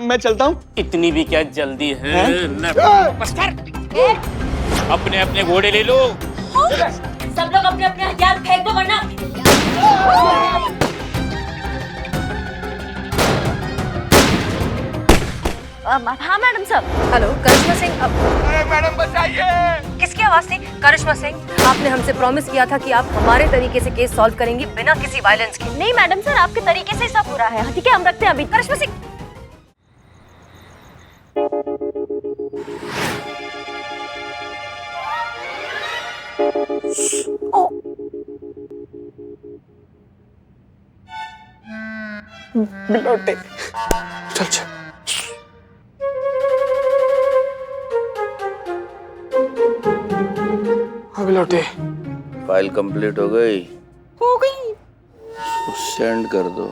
मैं चलता हूँ। इतनी भी क्या जल्दी है? अपने अपने घोड़े ले लो। सब लोग अपने अपने हथियार फेंक दो वरना। हाँ मैडम साहब। हेलो करिश्मा सिंह। अरे मैडम बचाइए। किसकी आवाज थी? करिश्मा सिंह, आपने हमसे प्रॉमिस किया था कि आप हमारे तरीके से केस सॉल्व करेंगी बिना किसी वायलेंस के। नहीं मैडम सर, आपके तरीके से सब हो रहा है। ठीक है, हम रखते हैं अभी। करिश्मा सिंह। बिलोटे चल चल। हाँ बिलोटे। फाइल कंप्लीट हो गई? हो गई। सेंड कर दो।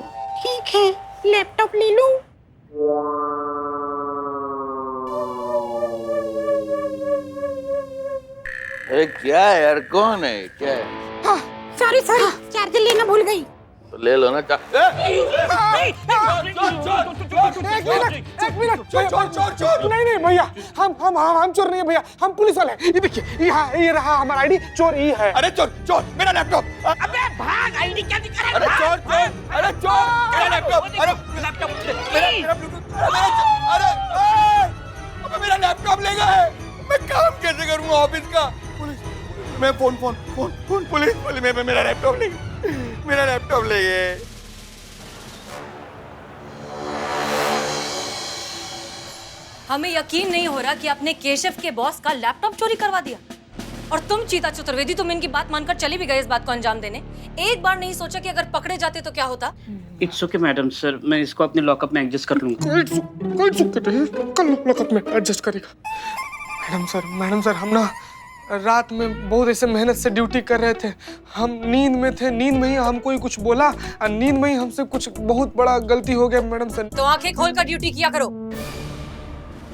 ठीक है, लैपटॉप ले लूं? अरे क्या है यार, कौन है, क्या है? हाँ, सॉरी चार्जर लेना भूल गई। तो ले लो ना। एक मिनट चोर। नहीं भैया, हम चोर नहीं है भैया, हम पुलिस वाले हैं। ये देखिए, ये रहा हमारा आईडी, चोर ये है। अरे चोर मेरा लैपटॉप। अबे भाग, आईडी क्या दिखा रहा है? अरे चोर मेरा लैपटॉप। अरे मेरा ब्लूटूथ। अरे मेरा लैपटॉप ले गए। मैं काम कैसे करूंगा ऑफिस का? पुलिस, मैं फोन पुलिस मेरा लैपटॉप ले गए। हमें यकीन नहीं हो रहा कि आपने केशव के बॉस का लैपटॉप चोरी करवा दिया। और तुम चीता चतुर्वेदी, तुम इनकी बात मानकर चली भी गए इस बात को अंजाम देने। एक बार नहीं सोचा कि अगर पकड़े जाते तो क्या होता? इट्स ओके मैडम सर, मैं इसको अपने लॉकअप में एडजस्ट कर लूंगा। कोई दिक्कत नहीं, कल लॉकअप में एडजस्ट करेगा। मैडम सर, हम ना रात में बहुत ऐसे मेहनत से ड्यूटी कर रहे थे। हम नींद में थे, नींद में ही हमको कुछ बोला और नींद में ही हमसे कुछ बहुत बड़ा गलती हो गया मैडम सर। तो आंखें खोलकर ड्यूटी किया करो।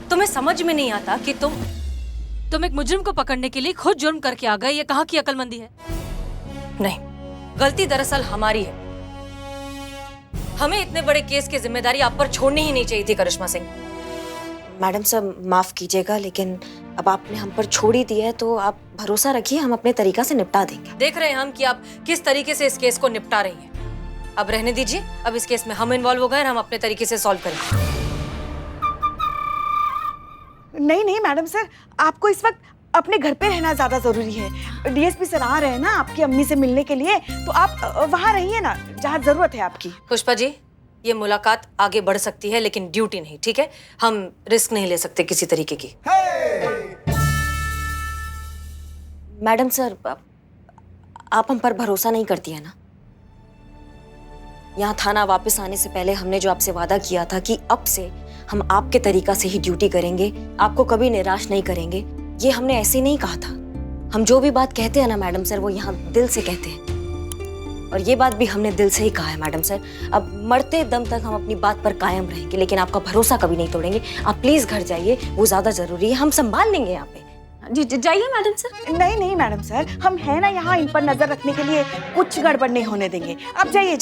तुम्हें समझ में नहीं आता कि तुम एक मुजरिम को पकड़ने के लिए खुद जुर्म करके आ गए। ये कहाँ की अक्लमंदी है? नहीं, गलती दरअसल हमारी है। हमें इतने बड़े केस की जिम्मेदारी आप पर छोड़नी ही नहीं चाहिए थी करिश्मा सिंह। मैडम साहब माफ कीजिएगा, लेकिन अब आपने हम पर छोड़ ही दिया है तो आप भरोसा रखिए, हम अपने तरीका से निपटा देंगे। देख रहे हैं हम कि आप किस तरीके से इस केस को निपटा रही हैं। अब रहने दीजिए, अब इस केस में हम इन्वॉल्व हो गए और हम अपने तरीके से सॉल्व करेंगे। नहीं मैडम सर, आपको इस वक्त अपने घर पे रहना ज्यादा जरूरी है। डीएसपी सर आ रहे हैं ना आपकी अम्मी से मिलने के लिए, तो आप वहाँ रहिए ना जहाँ जरूरत है आपकी। पुष्पा जी, ये मुलाकात आगे बढ़ सकती है लेकिन ड्यूटी नहीं, ठीक है? हम रिस्क नहीं ले सकते किसी तरीके की। मैडम सर, आप हम पर भरोसा नहीं करती है ना? यहाँ थाना वापस आने से पहले हमने जो आपसे वादा किया था कि अब से हम आपके तरीका से ही ड्यूटी करेंगे, आपको कभी निराश नहीं करेंगे, ये हमने ऐसे नहीं कहा था। हम जो भी बात कहते हैं ना मैडम सर, वो यहाँ दिल से कहते हैं। और ये बात भी हमने दिल से ही कहा है मैडम सर। अब मरते दम तक हम अपनी बात पर कायम रहेंगे, लेकिन आपका भरोसा कभी नहीं तोड़ेंगे। आप प्लीज घर जाइए, वो ज्यादा जरूरी है। हम संभाल लेंगे यहाँ पे। जी जाइए मैडम सर। नहीं मैडम सर, हम है ना यहाँ इन पर नजर रखने के लिए, कुछ गड़बड़ नहीं होने देंगे। आप जाइए।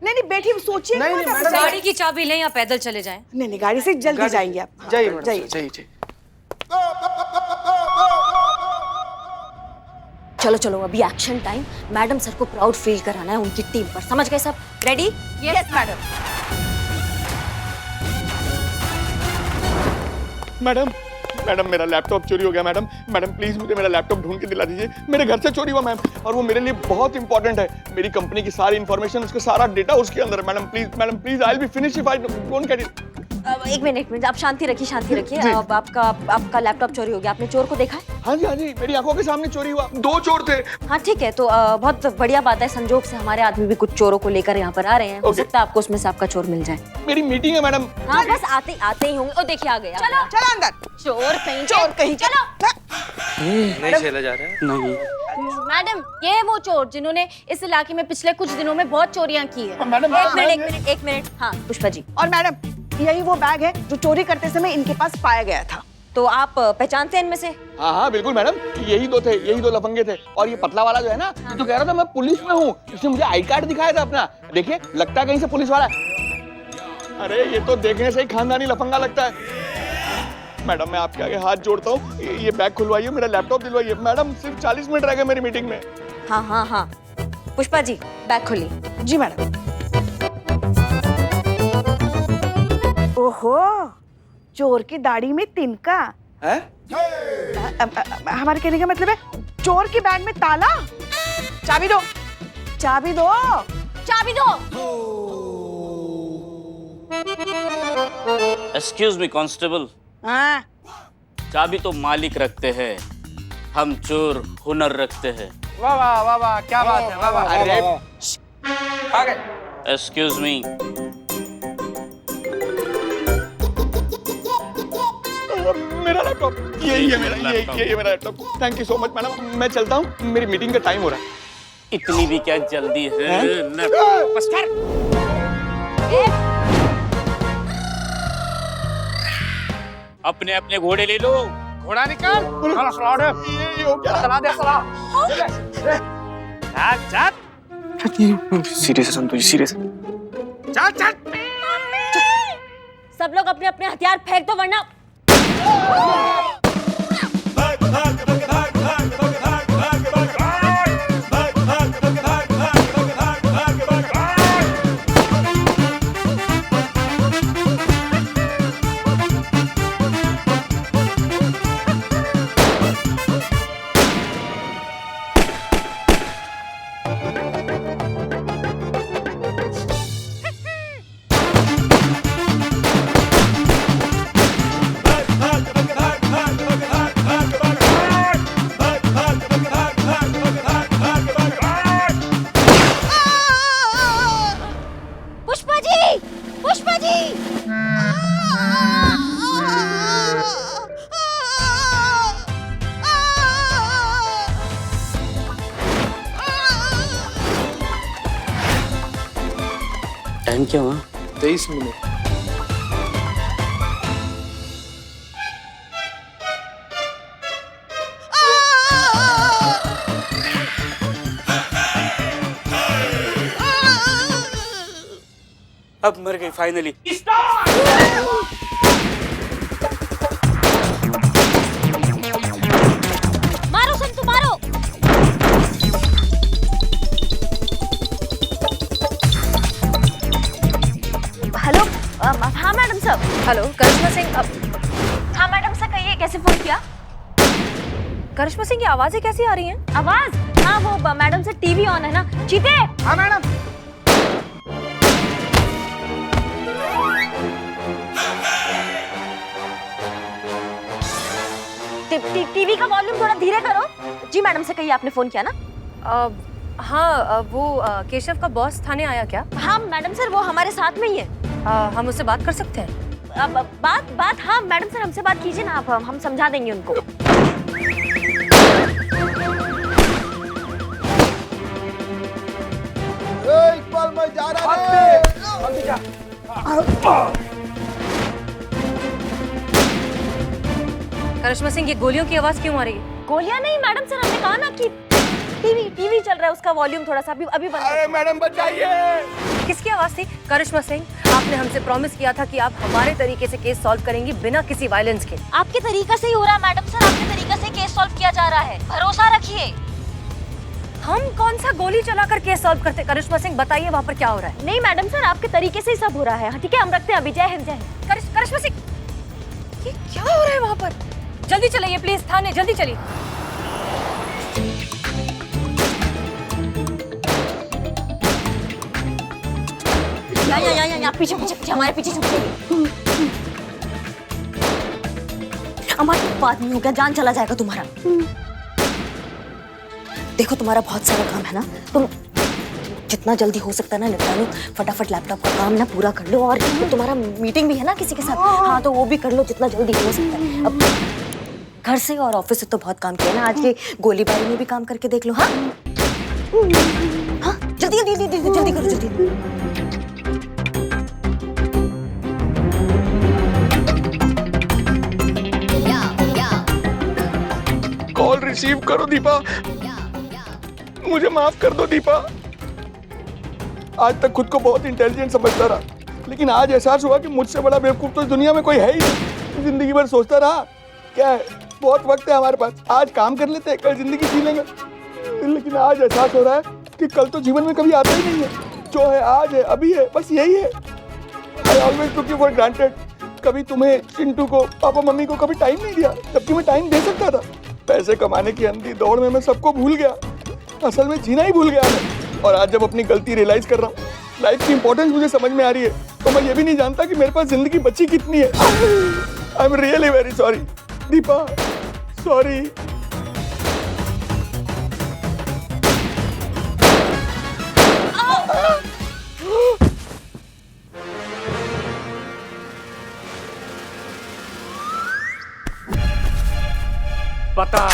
नहीं बैठी सोचिए। गाड़ी की चाबी लें या पैदल चले जाएं? नहीं गाड़ी से जल्दी जाएंगे आप। जाइए। चलो अभी एक्शन टाइम। मैडम सर को प्राउड फील कराना है उनकी टीम पर। समझ गए सब? रेडी? यस मैडम मेरा लैपटॉप चोरी हो गया। मैडम प्लीज मुझे मेरा लैपटॉप ढूंढ के दिला दीजिए। मेरे घर से चोरी हुआ मैम, और वो मेरे लिए बहुत इंपॉर्टेंट है। मेरी कंपनी की सारी इन्फॉर्मेशन, उसका सारा डेटा उसके अंदर है। Madam please, I will finish if I don't get it. एक मिनट, आप शांति रखिए। अब आपका लैपटॉप चोरी हो गया। आपने चोर को देखा है? हाँ जी, मेरी आंखों के सामने चोरी हुआ। 2 चोर थे। हाँ ठीक है, तो बहुत बढ़िया बात है। संजोग से हमारे आदमी भी कुछ चोरों को लेकर यहाँ पर आ रहे हैं। हो सकता है आपको उसमें से आपका चोर मिल जाए। मेरी मीटिंग है मैडम। हाँ बस आते ही होंगे। ओ देखिए आ गया। चलो अंदर। चोर कहीं चलो। नहीं चला जा रहा है। नहीं मैडम, ये है वो चोर जिन्होंने इस इलाके में पिछले कुछ दिनों में बहुत चोरियां की है। मैडम एक मिनट। हाँ पुष्पा जी। और मैडम, यही वो बैग है जो चोरी करते समय इनके पास पाया गया था। तो आप पहचानते हैं इनमें से? हाँ हाँ बिल्कुल मैडम, यही दो लफंगे थे। और ये पतला वाला जो है ना, ये तो कह रहा था मैं पुलिस में हूँ। इसने मुझे आई कार्ड दिखाया था अपना, देखिए लगता है कहीं से पुलिस वाला है। अरे ये तो देखने से ही खानदानी लफंगा लगता है। मैडम मैं आपके आगे हाथ जोड़ता हूँ, ये बैग खुलवाइए, मेरा लैपटॉप दिलवाइए। मैडम सिर्फ 40 मिनट रह गए मेरी मीटिंग में। हाँ हाँ हाँ, पुष्पा जी बैग खोलिए। जी मैडम। ओहो, चोर की दाढ़ी में तिनका है? हमारे कहने का मतलब है चोर के बैग में ताला। चाबी दो, चाबी दो, चाबी दो। एक्सक्यूज मी कांस्टेबल, हाँ चाबी तो मालिक रखते हैं, हम चोर हुनर रखते हैं। वाह वाह वाह वाह, क्या बात है, वाह वाह। अरे आ गए। एक्सक्यूज मी, मेरा लैपटॉप, यही है मेरा, ये मेरा laptop. Thank you so much madam, मैं चलता हूँ, मेरी मीटिंग का टाइम हो रहा है। इतनी भी क्या जल्दी है? बस कर। अपने अपने घोड़े ले लो। घोड़ा निकाल। चला फ्रॉड है। ये हो क्या? चला दे, चला। चल चल। सीरियस है संतोष, सीरियस। चल चल। सब लोग अपने अपने हथियार फेंक दो वरना पुष्पा जी, पुष्पा जी। टाइम क्या हुआ? 23 मिनट। अब मर गई फाइनली। मारो संतु, मारो। हेलो, हाँ मैडम साहब। हेलो करिश्मा सिंह, हाँ मैडम से कहिए कैसे फोन किया? करिश्मा सिंह की आवाजें कैसी आ रही हैं? आवाज? हाँ वो मैडम से टीवी ऑन है ना। चीते, हाँ मैडम। टीवी का वॉल्यूम थोड़ा धीरे करो। जी मैडम से कहिए आपने फोन किया ना? हाँ, वो केशव का बॉस थाने आया क्या? हाँ मैडम सर, वो हमारे साथ में ही है। हम उससे बात कर सकते हैं? बात हाँ मैडम सर, हमसे बात कीजिए ना आप, हम समझा देंगे उनको। इकबाल मैं जा रहा हूँ। करिश्मा सिंह, ये गोलियों की आवाज क्यों आ रही है? गोलियां नहीं मैडम सर, हमने कहा ना कि टीवी चल रहा है, उसका वॉल्यूम थोड़ा सा अभी बंद अरे मैडम बचाइए। किसकी आवाज थी? करिश्मा सिंह, आपने हमसे प्रॉमिस किया था कि आप हमारे तरीके से केस सॉल्व करेंगी बिना किसी वायलेंस के। आपके तरीका से ही हो रहा है मैडम सर, आपके तरीका से केस सॉल्व किया जा रहा है, भरोसा रखिए। हम कौन सा गोली चलाकर केस सॉल्व करते? करिश्मा सिंह बताइए वहाँ पर क्या हो रहा है? नहीं मैडम सर, आपके तरीके से ही सब हो रहा है। ठीक है, हम रखते हैं अभी। जय हिंद, जय हिंद। करिश्मा सिंह, ये क्या हो रहा है वहाँ पर? जल्दी चलिए प्लीज थाने, जल्दी चलिए। यहाँ पीछे हमारे पीछे हमारे बात नहीं हो गया, जान चला जाएगा तुम्हारा। देखो तुम्हारा बहुत सारा काम है ना, तुम जितना जल्दी हो सकता है ना निपटा लो, फटाफट लैपटॉप का काम ना पूरा कर लो। और तुम्हारा मीटिंग भी है ना किसी के साथ, हाँ तो वो भी कर लो जितना जल्दी हो सकता है। अब घर से और ऑफिस से तो बहुत काम किया ना, आज ये गोलीबारी में भी काम करके देख लो। हाँ हाँ, जल्दी जल्दी जल्दी जल्दी करो, जल्दी। रिसीव करो दीपा, मुझे माफ कर दो दीपा। आज तक खुद को बहुत इंटेलिजेंट समझता रहा, लेकिन आज एहसास हुआ कि मुझसे बड़ा बेवकूफ तो इस दुनिया में कोई है ही नहीं। जिंदगी भर सोचता रहा क्या है, बहुत वक्त है हमारे पास, आज काम कर लेते हैं, कल जिंदगी जी लेंगे। लेकिन आज एहसास हो रहा है कि कल तो जीवन में कभी आता ही नहीं है। जो है आज है, अभी है, बस यही है। I always took you for granted. कभी तुम्हें, चिंटू को, पापा मम्मी को कभी टाइम नहीं दिया, जबकि मैं टाइम दे सकता था। पैसे कमाने की अंधी दौड़ में मैं सबको भूल गया, असल में जीना ही भूल गया मैं। और आज जब अपनी गलती रियलाइज कर रहा हूँ, लाइफ की इंपॉर्टेंस मुझे समझ में आ रही है, तो मैं ये भी नहीं जानता कि मेरे पास जिंदगी बची कितनी है। I am really very sorry Deepa, sorry. बता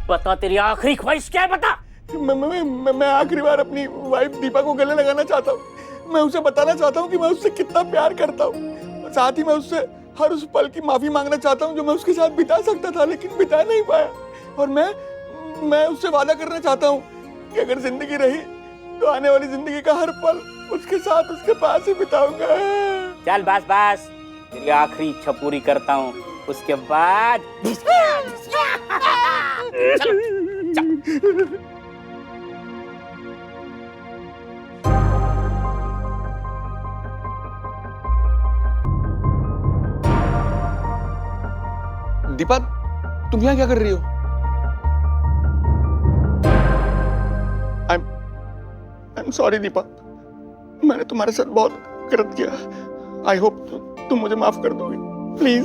बता, तेरी आखिरी ख्वाहिश क्या है, बता। मैं आखिरी बार अपनी वाइफ दीपा को गले लगाना चाहता हूँ। मैं उसे बताना चाहता हूँ कि मैं उससे कितना प्यार करता हूँ। साथ ही मैं उससे हर उस पल की माफी मांगना चाहता हूँ जो मैं उसके साथ बिता सकता था, लेकिन बिता नहीं पाया। और मैं उससे वादा करना चाहता हूँ कि अगर जिंदगी रही तो आने वाली जिंदगी का हर पल उसके साथ, उसके पास ही बिताऊंगा। चल बस बस, तेरी आखिरी इच्छा पूरी करता हूँ, उसके बाद दीपा, तुम यहाँ क्या कर रही हो? I'm sorry दीपा, मैंने तुम्हारे साथ बहुत गलत किया। आई होप तुम मुझे माफ कर दोगी, प्लीज।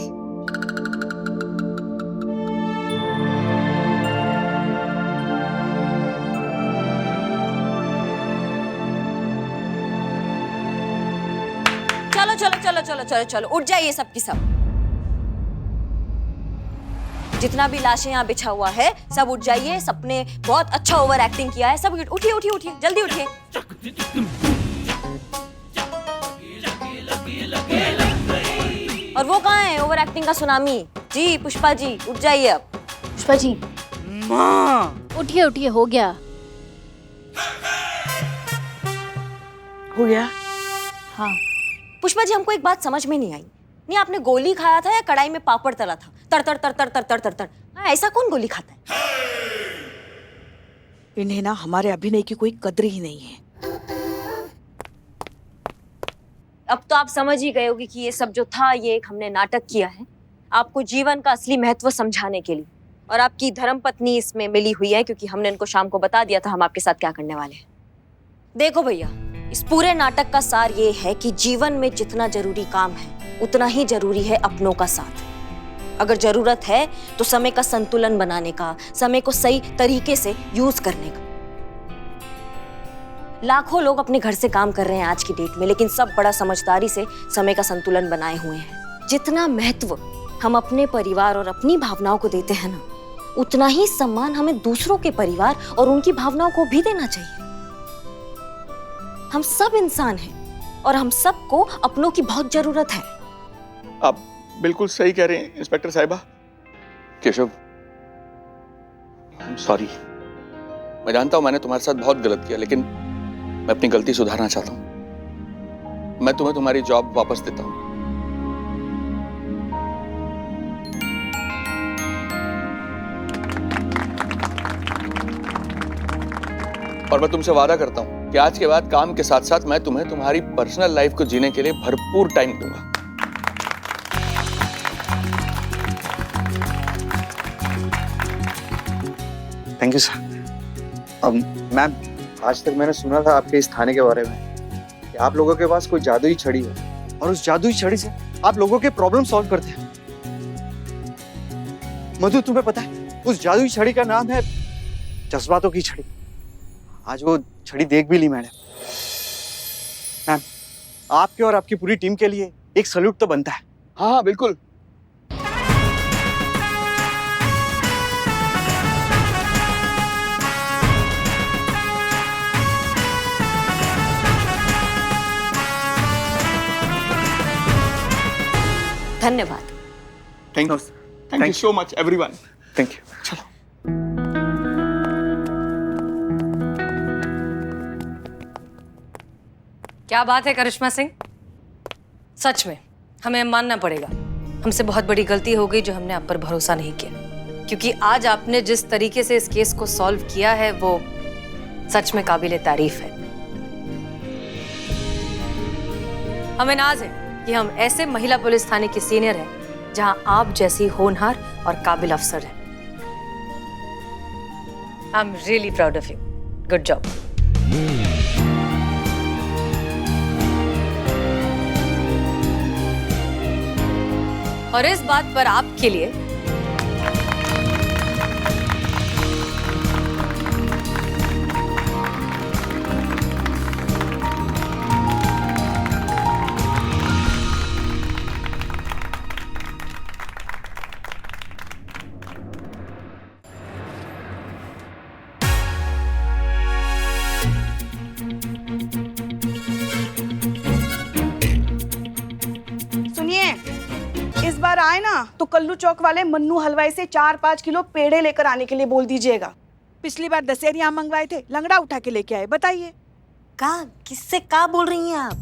चलो चलो चलो चलो चलो चलो, उठ जाइए सब की सब। जितना भी लाशें यहाँ बिछा हुआ है सब उठ जाइए। सबने बहुत अच्छा ओवर एक्टिंग किया है, सब उठिए उठिए उठिए, जल्दी उठिए। और वो कहाँ है ओवर एक्टिंग का सुनामी? जी पुष्पा जी उठ जाइए अब। पुष्पा जी, उठिए उठिए, हो गया। हो गया? हाँ, पुष्पा जी, हमको एक बात समझ में नहीं आई। नहीं, आपने गोली खाया था या कढ़ाई में पापड़ तला था? तर तर तर तर तर तर तर तर। हाँ, ऐसा कौन गोली खाता है? इन्हें ना हमारे अभिनय की कोई कद्र ही नहीं है। अब तो आप समझ ही गए होगे कि ये सब जो था ये एक हमने नाटक किया है, आपको जीवन का असली महत्व समझाने के लिए। और आपकी धर्मपत्नी इसमें मिली हुई है क्योंकि हमने इनको शाम को बता दिया था हम आपके साथ क्या करने वाले हैं। देखो भैया, इस पूरे नाटक का सार ये है कि जीवन में जितना जरूरी काम है उतना ही जरूरी है अपनों का साथ। अगर जरूरत है तो समय का संतुलन बनाने का, समय को सही तरीके से यूज करने का। लाखों लोग अपने घर से काम कर रहे हैं आज की डेट में, लेकिन सब बड़ा समझदारी से समय का संतुलन बनाए हुए हैं। जितना महत्व हम अपने परिवार और अपनी भावनाओं को देते हैं ना, उतना ही सम्मान हमें दूसरों के परिवार और उनकी भावनाओं को भी देना चाहिए। हम सब इंसान हैं और हम सबको अपनों की बहुत जरूरत है। आप बिल्कुल सही कह रहे हैं इंस्पेक्टर साहिबा। केशव, सॉरी। मैं जानता हूं मैंने तुम्हारे साथ बहुत गलत किया, लेकिन मैं अपनी गलती सुधारना चाहता हूं। मैं तुम्हें तुम्हारी जॉब वापस देता हूं। और मैं तुमसे वादा करता हूं कि आज के बाद काम के साथ साथ मैं तुम्हें तुम्हारी पर्सनल लाइफ को जीने के लिए भरपूर टाइम दूंगा। Thank you sir. मैम, आज तक मैंने सुना था आपके इस थाने के बारे में कि आप लोगों के पास कोई जादुई छड़ी है और उस जादुई छड़ी से आप लोगों के प्रॉब्लम सॉल्व करते हैं। मधु, तुम्हें पता है उस जादुई छड़ी का नाम है जज्बातों की छड़ी। आज वो छड़ी देख भी ली मैंने। मैम, आपके और आपकी पूरी टीम के लिए एक सैल्यूट तो बनता है। हाँ हाँ बिल्कुल। धन्यवाद। Thank you so much everyone. Thank you. चलो। क्या बात है करिश्मा सिंह, सच में हमें मानना पड़ेगा, हमसे बहुत बड़ी गलती हो गई जो हमने आप पर भरोसा नहीं किया, क्योंकि आज आपने जिस तरीके से इस केस को सॉल्व किया है वो सच में काबिले तारीफ है। हमें नाज है कि हम ऐसे महिला पुलिस थाने की सीनियर हैं जहां आप जैसी होनहार और काबिल अफसर हैं। I am really proud of you, good job. और इस बात पर आपके लिए इस बार आए ना तो कल्लू चौक वाले मन्नू हलवाई से 4-5 किलो पेड़े लेकर आने के लिए बोल दीजिएगा। पिछली बार दशहरी आम मंगवाए थे, लंगड़ा उठा के लेके आए। बताइए का किससे का बोल रही हैं आप?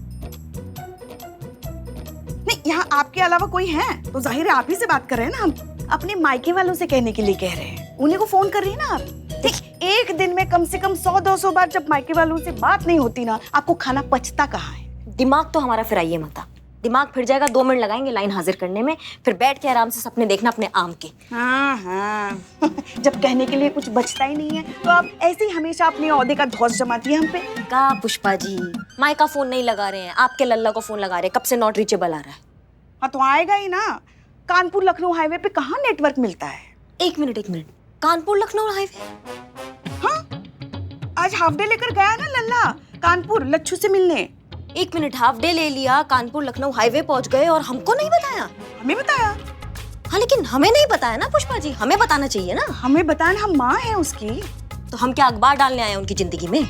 नहीं, यहाँ आपके अलावा कोई है तो जाहिर है आप ही से बात कर रहे हैं ना। हम अपने मायके वालों से कहने के लिए कह रहे हैं, उन्हीं को फोन कर रही है ना आप। देख, एक दिन में कम से कम 100-200 बार जब मायके वालों से बात नहीं होती ना, आपको खाना पचता कहाँ है? दिमाग तो हमारा फिराइए मत। दिमाग फिर जाएगा, 2 मिनट लगाएंगे लाइन हाजिर करने में, फिर बैठ के आराम से सपने देखना अपने आम के। हाँ जब कहने के लिए कुछ बचता ही नहीं है तो आप ऐसे ही हमेशा अपने ओहदे का धौस जमाती है हम पे। का पुष्पा जी, माई का फोन नहीं लगा रहे हैं, आपके लल्ला को फोन लगा रहे हैं, कब से नॉट रीचेबल आ रहा है। हाँ तो आएगा ही ना। कानपुर लखनऊ हाईवे पे कहाँ नेटवर्क मिलता है? एक मिनट, कानपुर लखनऊ हाईवे? हाँ, आज हाफ डे लेकर गया ना लल्ला कानपुर लच्छू से मिलने। एक मिनट, हाफ डे ले लिया, कानपुर लखनऊ हाईवे पहुंच गए और हमको नहीं बताया? हमें बताया। हाँ लेकिन हमें नहीं बताया ना पुष्पा जी, हमें बताना चाहिए ना। हमें बताया, हम माँ हैं उसकी। तो हम क्या अखबार डालने आए हैं उनकी जिंदगी में?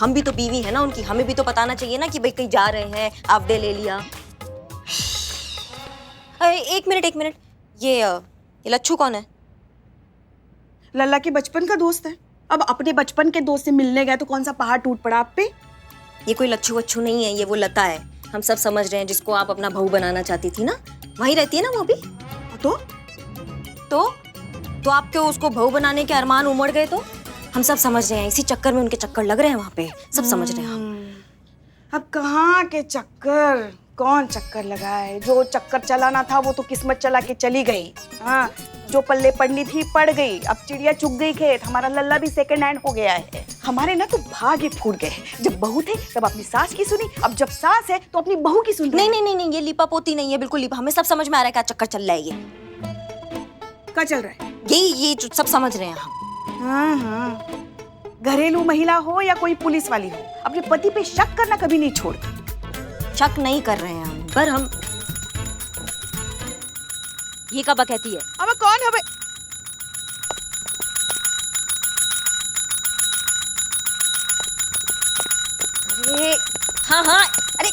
हम भी तो बीवी है ना उनकी, हमें भी तो बताना चाहिए ना कि भाई कहीं जा रहे हैं, हाफ डे ले लिया। एक मिनट, ये लच्छू कौन है? लल्ला के बचपन का दोस्त है। अब अपने बचपन के दोस्त से मिलने गए तो कौन सा पहाड़ टूट पड़ा आप पे? ये कोई लच्छू वच्छू नहीं है, ये वो लता है। हम सब समझ रहे हैं, जिसको आप अपना बहू बनाना चाहती थी ना, वहीं रहती है ना वो भी। तो आपके उसको बहू बनाने के अरमान उमड़ गए तो हम सब समझ रहे हैं, इसी चक्कर में उनके चक्कर लग रहे हैं वहाँ पे, सब समझ रहे हैं हम। अब कहाँ के चक्कर, कौन चक्कर लगाए? जो चक्कर चलाना था वो तो किस्मत चला के चली गई। हाँ, जो पल्ले पड़नी थी पड़ गई। अब चिड़िया चुग गई खेत, हमारा लल्ला भी सेकंड हैंड हो गया है। हमारे ना तो भाग्य फूट गए। जब बहू थे तब अपनी सास की सुनी, अब जब सास है तो अपनी बहू की सुन रहे हैं। नहीं, ये लिपा पोती नहीं है, बिल्कुल लिपा। हमें सब समझ में आ रहा है क्या चक्कर चल रहा है ये। क्या चल रहा है? ये जो सब समझ रहे हैं हम। हाँ, घरेलू महिला हो या कोई पुलिस वाली हो, अपने पति पे शक करना कभी नहीं छोड़ती। शक नहीं कर रहे हैं हम, पर हम ये कब कहती है? अब कौन है? अरे हाँ, अरे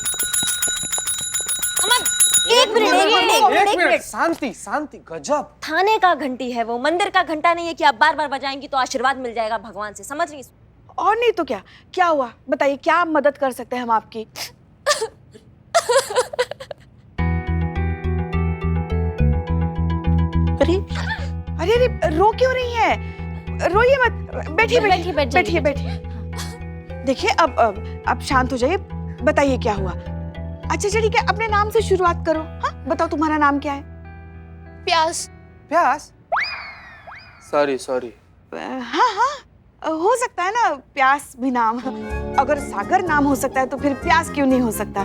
अमन, एक मिनट। शांति, गजब। थाने का घंटी है वो, मंदिर का घंटा नहीं है कि आप बार बार बजाएंगी तो आशीर्वाद मिल जाएगा भगवान से, समझ रही? और नहीं तो क्या हुआ? बताइए, क्या मदद कर सकते हैं हम आपकी? अरे रो क्यों रही है? रोइए मत, बैठिए। देखिए अब शांत हो जाइए। बताइए क्या हुआ? अच्छा चलिए, क्या अपने नाम से शुरुआत करो। हाँ बताओ, तुम्हारा नाम क्या है? प्यास। सॉरी। हाँ, हो सकता है ना प्यास भी नाम। अगर सागर नाम हो सकता है तो फिर प्यास क्यों नहीं हो सकता?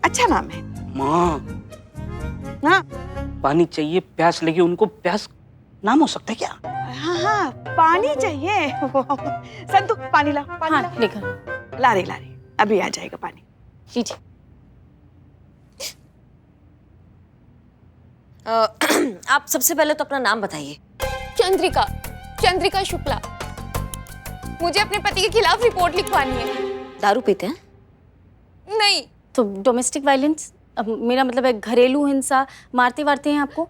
अच्छा नाम है। माँ, हाँ पानी चाहिए, प्यास लगी उनको, प्यास नाम हो सकता है क्या? हाँ, पानी चाहिए। संतु पानी ला, लेकर ला रही, अभी आ जाएगा पानी। लीजिए। आप सबसे पहले तो अपना नाम बताइए। चंद्रिका शुक्ला। मुझे अपने पति के खिलाफ रिपोर्ट लिखवानी है। दारू पीते हैं? नहीं। तो डोमेस्टिक वायलेंस, मेरा मतलब है घरेलू हिंसा, मारते वारते हैं आपको?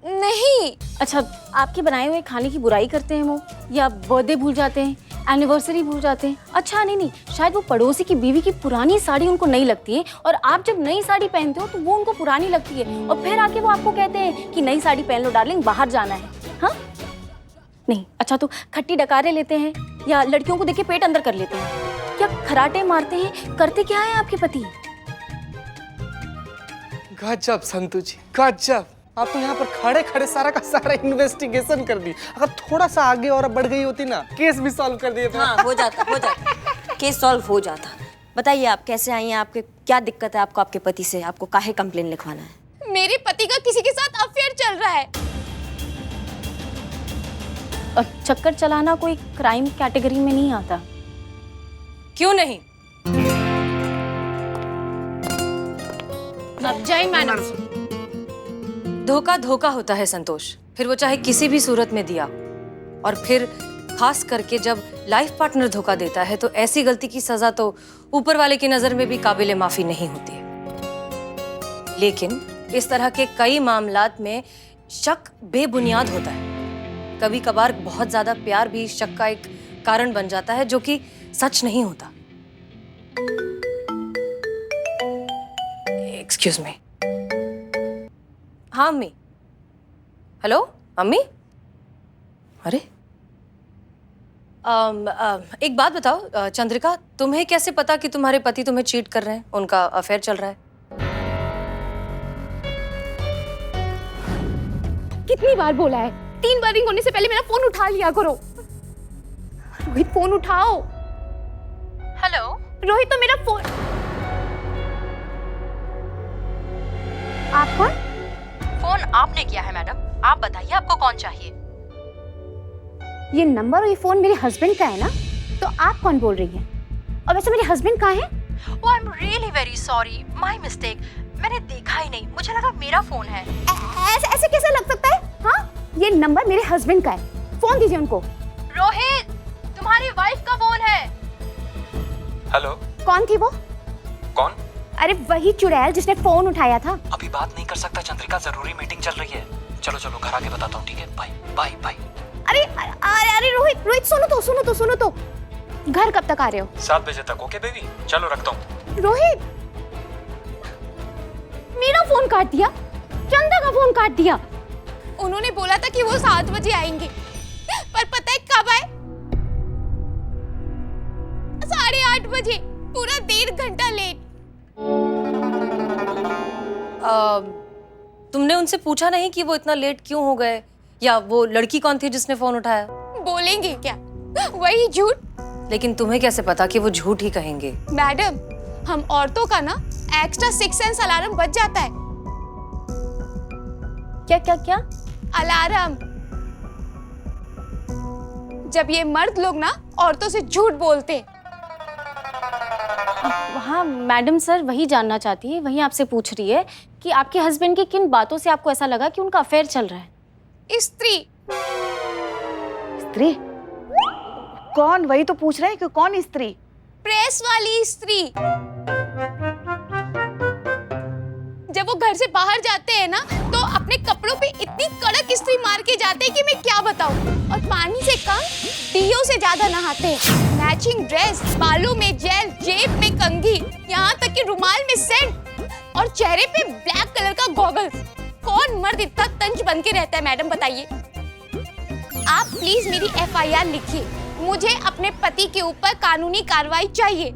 नहीं। अच्छा, आपके बनाए हुए खाने की बुराई करते हैं वो, या बर्थडे भूल जाते हैं, एनिवर्सरी भूल जाते हैं। अच्छा नहीं, शायद वो पड़ोसी की बीवी की पुरानी साड़ी उनको नहीं लगती है और आप जब नई साड़ी पहनते हो तो वो उनको पुरानी लगती है और फिर आके वो आपको कहते हैं कि नई साड़ी पहन लो डार्लिंग, बाहर जाना है। हाँ नहीं, अच्छा तो खट्टी डकारे लेते हैं या लड़कियों को देख के पेट अंदर कर लेते हैं, क्या खराटे मारते हैं, करते क्या है आपके पति? गजब संतु जी, गजब। आप तो यहाँ पर खड़े खड़े सारा का सारा इन्वेस्टिगेशन कर दी। अगर थोड़ा सा आगे और बढ़ गई होती ना, केस भी सॉल्व कर दिए थे। हाँ, हो जाता केस सॉल्व हो जाता। बताइए आप कैसे आई हैं, आपके क्या दिक्कत है आपको आपके पति से, आपको काहे कंप्लेन लिखवाना है? मेरे पति का किसी के साथ अफेयर चल रहा है। चक्कर चलाना कोई क्राइम कैटेगरी में नहीं आता। क्यों नहीं? अब जाए मैडम। धोखा धोखा होता है संतोष, फिर वो चाहे किसी भी सूरत में दिया, और फिर खास करके जब लाइफ पार्टनर धोखा देता है तो ऐसी गलती की सजा तो ऊपर वाले की नजर में भी काबिले माफी नहीं होती है। लेकिन इस तरह के कई मामलात में शक बेबुनियाद होता है। कभी कभार बहुत ज्यादा प्यार भी शक का एक कारण बन जाता है, जो कि सच नहीं होता। Excuse me. हाँ अम्मी। हेलो अम्मी। अरे एक बात बताओ चंद्रिका, तुम्हें कैसे पता कि तुम्हारे पति तुम्हें चीट कर रहे हैं, उनका अफेयर चल रहा है? कितनी बार बोला है, 3 बार रिंग होने से पहले मेरा फोन उठा लिया करो। रोहित फोन उठाओ। हेलो रोहित तो मेरा फोन। आप कौन? फोन आपने किया है मैडम, आप बताइए आपको कौन चाहिए? ये नंबर और ये फोन मेरे हस्बैंड का है ना, तो आप कौन बोल रही हैं? और वैसे मेरे हस्बैंड कहाँ हैं? Oh, I'm really very sorry, my mistake. मैंने देखा ही नहीं, मुझे लगा मेरा फोन है। ऐसे ऐसे कैसे लग सकता है? हाँ, ये नंबर मेरे हस्बैंड का है, फोन दीजिए उनको। रोहित, तुम्हारी वाइफ का फोन है। हेलो, कौन थी वो? कौन? अरे वही चुड़ैल जिसने फोन उठाया था। अभी बात नहीं कर सकता चंद्रिका, जरूरी मीटिंग चल रही है। चलो चलो घर आके बताता हूँ, ठीक है? Bye bye bye. अरे अरे अरे रोहित सुनो तो घर कब तक आ रहे हो? 7 बजे तक। ओके बेबी, चलो रखता हूँ। रोहित, मेरा फोन काट दिया, चंदा का फोन काट दिया। उन्होंने बोला था कि वो 7 बजे आएंगे, पर पता है कब आए? 8:30 बजे, पूरा 1.5 घंटा लेट। तुमने उनसे पूछा नहीं कि वो इतना लेट क्यों हो गए, या वो लड़की कौन थी जिसने फोन उठाया? बोलेंगे क्या, वही झूठ। लेकिन तुम्हें कैसे पता कि वो झूठ ही कहेंगे? मैडम, हम औरतों का ना एक्स्ट्रा 6 सेंस अलार्म बज जाता है। क्या? अलार्म। जब ये मर्द लोग ना औरतों से झूठ बोलते। हाँ मैडम सर वही जानना चाहती है, वही आपसे पूछ रही है कि आपके हस्बैंड की किन बातों से आपको ऐसा लगा कि उनका अफेयर चल रहा है? स्त्री। स्त्री? कौन? वही तो पूछ रहे हैं कि कौन स्त्री? प्रेस वाली स्त्री। जब वो घर से बाहर जाते हैं ना, तो अपने कपड़ों पे इतनी कड़क इस्त्री मार के जाते हैं कि मैं क्या बताऊं। और पानी से कम डीओ से ज्यादा नहाते हैं। मैचिंग ड्रेस, बालों में जेल, जेब में कंघी, यहाँ तक कि रुमाल में सेंट और चेहरे पे ब्लैक कलर का गॉगल्स। कौन मर्द इतना तंज बन के रहता है मैडम, बताइए। आप प्लीज मेरी FIR लिखिए, मुझे अपने पति के ऊपर कानूनी कार्रवाई चाहिए।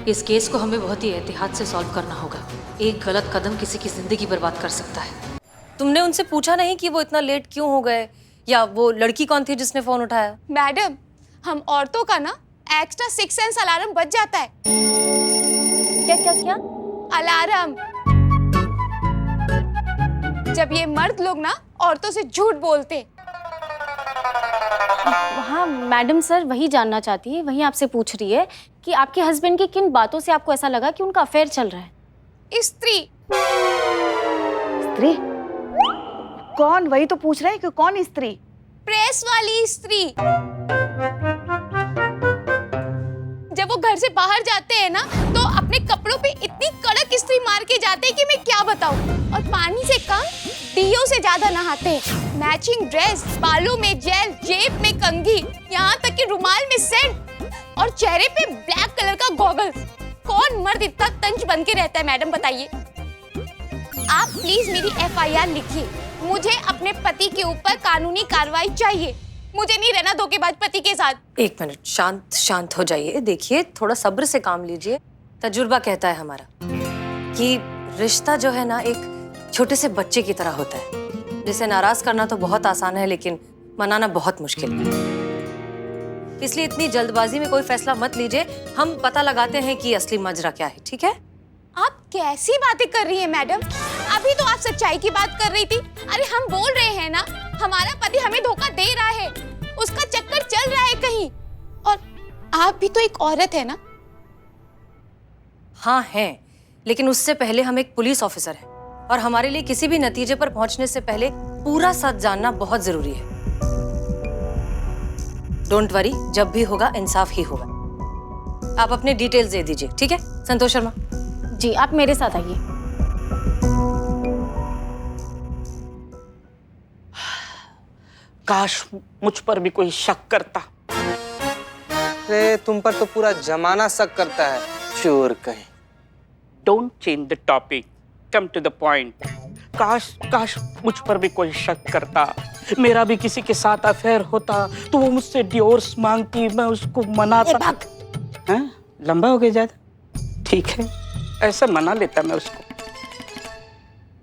इस केस को हमें बहुत ही एहतियात से सॉल्व करना होगा। एक गलत कदम किसी की जिंदगी बर्बाद कर सकता है। तुमने उनसे पूछा नहीं कि वो इतना लेट क्यों हो गए, या वो लड़की कौन थी जिसने फोन उठाया? मैडम, हम औरतों का ना एक्स्ट्रा 6 सेंस अलार्म बज जाता है। क्या? अलार्म। जब ये मर्द लोग ना औरतों से झूठ बोलते। हाँ मैडम सर वही जानना चाहती है, वही आपसे पूछ रही है कि आपके हस्बैंड की किन बातों से आपको ऐसा लगा कि उनका अफेयर चल रहा है? स्त्री। स्त्री? कौन? वही तो पूछ रहे हैं कि कौन स्त्री? प्रेस वाली स्त्री। जब वो घर से बाहर जाते हैं ना, तो अपने कपड़ों पे इतनी कड़क इस्त्री मार के जाते हैं कि मैं क्या बताऊं। और पानी से कम डीओ से ज्यादा नहाते हैं। मैचिंग ड्रेस, बालों में जेल, जेब में कंघी, यहाँ तक कि रुमाल में सेंट और चेहरे पे ब्लैक कलर का गॉगल्स। कौन मर्द इतना तंज बन के रहता है मैडम, बताइए। आप प्लीज मेरी एफआईआर लिखिए। मुझे अपने पति के ऊपर कानूनी कार्रवाई चाहिए। मुझे नहीं रहना धोखेबाज पति के साथ। एक मिनट, शांत शांत हो जाइए। देखिए, थोड़ा सब्र से काम लीजिए। तजुर्बा कहता है हमारा कि रिश्ता जो है ना एक छोटे से बच्चे की तरह होता है, जिसे नाराज करना तो बहुत आसान है लेकिन मनाना बहुत मुश्किल है। इसलिए इतनी जल्दबाजी में कोई फैसला मत लीजिए। हम पता लगाते हैं कि असली माजरा क्या है, ठीक है? आप कैसी बातें कर रही हैं मैडम? अभी तो आप सच्चाई की बात कर रही थी। अरे हम बोल रहे हैं ना, हमारा पति हमें धोखा दे रहा है, उसका चक्कर चल रहा है कहीं। और आप भी तो एक औरत है ना? हाँ हैं, लेकिन उससे पहले हम एक पुलिस ऑफिसर हैं और हमारे लिए किसी भी नतीजे पर पहुंचने से पहले पूरा सच जानना बहुत जरूरी है। डोंट वरी, जब भी होगा इंसाफ ही होगा। आप अपने डिटेल्स दे दीजिए, ठीक है? संतोष शर्मा जी, आप मेरे साथ आइए। काश मुझ पर भी कोई शक करता। अरे तुम पर तो पूरा जमाना शक करता है, चोर कहीं। Don't change the topic, come to the point. काश मुझ पर भी कोई शक करता। मेरा भी किसी के साथ अफेयर होता तो वो मुझसे डिवोर्स मांगती, मैं उसको मनाता। हाँ? लंबा हो गया ज्यादा? ठीक है, ऐसा मना लेता मैं उसको।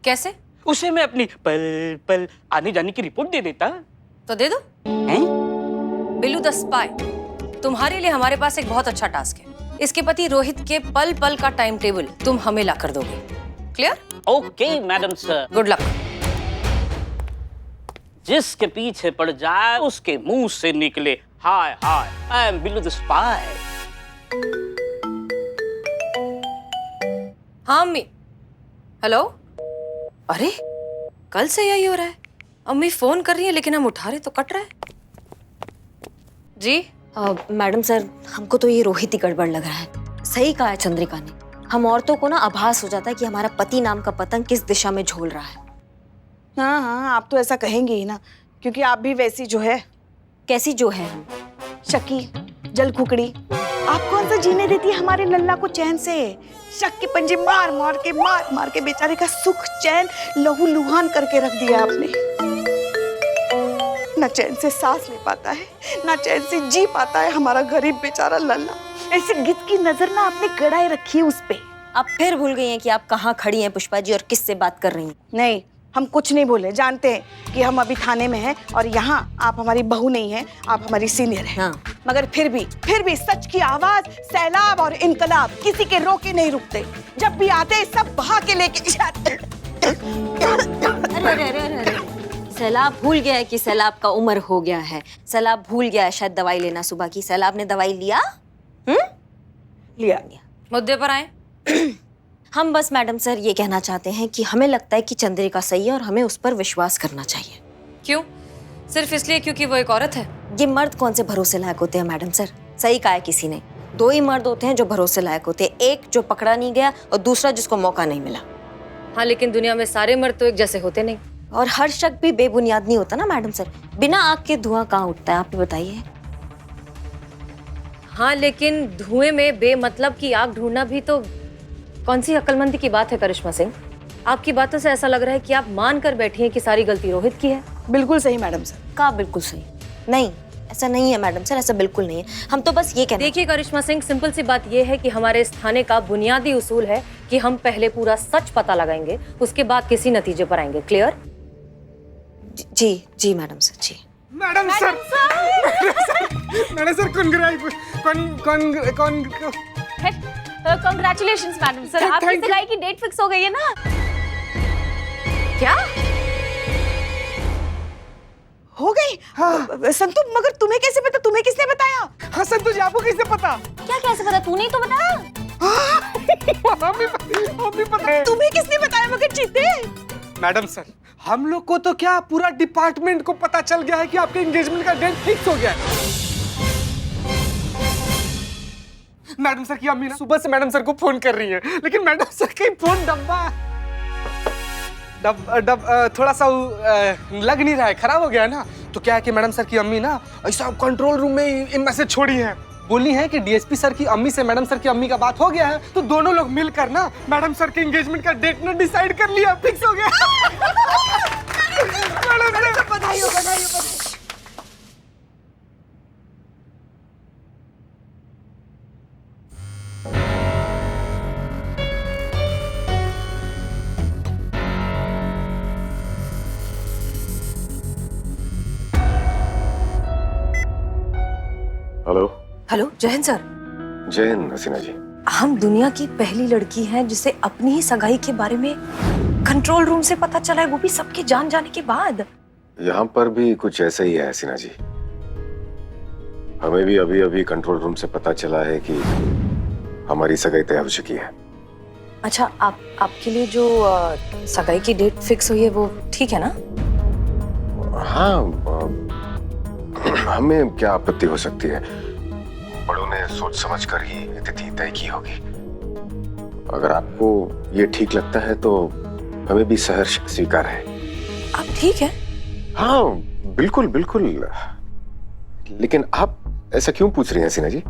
कैसे? उसे मैं अपनी पल पल आने जाने की रिपोर्ट दे देता। तो दे दो। बिल्लू द स्पाई, तुम्हारे लिए हमारे पास एक बहुत अच्छा टास्क है। इसके पति रोहित के पल पल का टाइम टेबल तुम हमें ला कर दोगे। Clear? Okay madam sir. Good luck. जिसके पीछे पड़ जाए उसके मुंह से निकले हाय हाय, I am Billu the spy. हाँ अम्मी। हेलो? अरे कल से यही हो रहा है। अम्मी फोन कर रही है लेकिन हम उठा रहे तो कट रहा है। जी मैडम सर, हमको तो ये रोहित ही गड़बड़ लग रहा है। सही कहा है चंद्रिका ने। हम औरतों को ना आभास हो जाता है कि हमारा पति नाम का पतंग किस दिशा में झूल रहा है। हाँ हाँ, आप तो ऐसा कहेंगे ही ना, क्योंकि आप भी वैसी जो है। कैसी जो है? हम शकी, जल कुकड़ी। आप कौन सा जीने देती है हमारे लल्ला को चैन से? शक के पंजे मार मार के बेचारे का सुख चैन लहू लुहान करके रख दिया आपने। ना चैन से सांस ले पाता है, ना चैन से जी पाता है हमारा गरीब बेचारा लल्ला। ऐसे गिद्ध की नजर ना आपने गड़ाए रखी है उस पे। आप फिर भूल गई हैं कि आप कहाँ खड़ी हैं पुष्पा जी और किससे बात कर रही हैं। नहीं, हम कुछ नहीं बोले। जानते हैं कि हम अभी थाने में हैं और यहाँ आप हमारी बहू नहीं हैं, आप हमारी सीनियर हैं। हाँ। मगर फिर भी सच की आवाज, सैलाब और इनकलाब किसी के रोके नहीं रुकते। जब भी आते सब बहा के लेके जाते। अरे सैलाब भूल गया है कि सैलाब का उम्र हो गया है। सैलाब भूल गया है शायद दवाई लेना सुबह की। सैलाब ने दवाई लिया? लिया। मुद्दे पर आए। हम बस मैडम सर ये कहना चाहते हैं कि हमें लगता है कि चंद्रिका सही है और हमें उस पर विश्वास करना चाहिए। क्यों? सिर्फ इसलिए क्योंकि वो एक औरत है? ये मर्द कौन से भरोसे लायक होते हैं मैडम सर? सही कहा है किसी ने। दो ही मर्द होते हैं जो भरोसे लायक होते हैं, एक जो पकड़ा नहीं गया और दूसरा जिसको मौका नहीं मिला। हाँ, लेकिन दुनिया में सारे मर्द तो एक जैसे होते नहीं। और हर शक भी बेबुनियाद नहीं होता ना मैडम सर। बिना आग के धुआं कहाँ उठता है, आप ही बताइए। हाँ, लेकिन धुएं में बेमतलब की आग ढूंढना भी तो कौन सी अक्लमंदी की बात है करिश्मा सिंह? आपकी बातों से ऐसा लग रहा है कि आप मान कर बैठी हैं कि सारी गलती रोहित की है। बिल्कुल सही मैडम सर। कहा बिल्कुल सही? नहीं, ऐसा नहीं है मैडम सर, ऐसा बिल्कुल नहीं है। हम तो बस ये कहते हैं। देखिए करिश्मा सिंह, सिंपल सी बात ये है कि हमारे इस थाने का बुनियादी उसूल है कि हम पहले पूरा सच पता लगाएंगे, उसके बाद किसी नतीजे पर आएंगे। क्लियर? जी मैडम सर। जी madam sir, congratulations madam sir, आपकी सगाई की डेट फिक्स हो गई है ना? क्या हो गई? हाँ। संतु, मगर तुम्हें कैसे पता? तुम्हें किसने बताया? हाँ संतु जी, आपको किसने पता? क्या कैसे पता? तूने ही तो बताया। हमें पता है। तुम्हें किसने बताया मगर जीते? मैडम सर, हम लोग को तो क्या पूरा डिपार्टमेंट को पता चल गया है कि आपके एंगेजमेंट का डेट फिक्स हो गया है। मैडम सर की अम्मी ना सुबह से मैडम सर को फोन कर रही है, लेकिन मैडम सर का फोन डब्बा है। थोड़ा सा लग नहीं रहा है, खराब हो गया है ना। तो क्या है कि मैडम सर की अम्मी ना ऐसा कंट्रोल रूम में ही मैसेज छोड़ी है, बोली है कि डीएसपी सर की अम्मी से मैडम सर की अम्मी का बात हो गया है, तो दोनों लोग मिलकर ना मैडम सर के एंगेजमेंट का डेट ने डिसाइड कर लिया, फिक्स हो गया। मैडम सर बधाई हो, बधाई हो। हेलो। हेलो जयन सर। जयन हसीना जी। हम दुनिया की पहली लड़की हैं जिसे अपनी ही सगाई के बारे में कंट्रोल रूम से पता चला है, वो भी सबके जान जाने के बाद। यहाँ पर भी कुछ ऐसा ही है हसीना जी। हमें भी अभी अभी कंट्रोल रूम से पता चला है कि हमारी सगाई तय हो चुकी है। अच्छा, आपके लिए जो सगाई की डेट फिक्स हुई है वो ठीक है ना? हाँ, हमें क्या आपत्ति हो सकती है, बड़ों ने सोच समझ कर ही तिथि तय की होगी। अगर आपको ये ठीक लगता है तो हमें भी सहर्ष स्वीकार है। आप ठीक है? हाँ बिल्कुल बिल्कुल। लेकिन आप ऐसा क्यों पूछ रही हैं हसीना जी?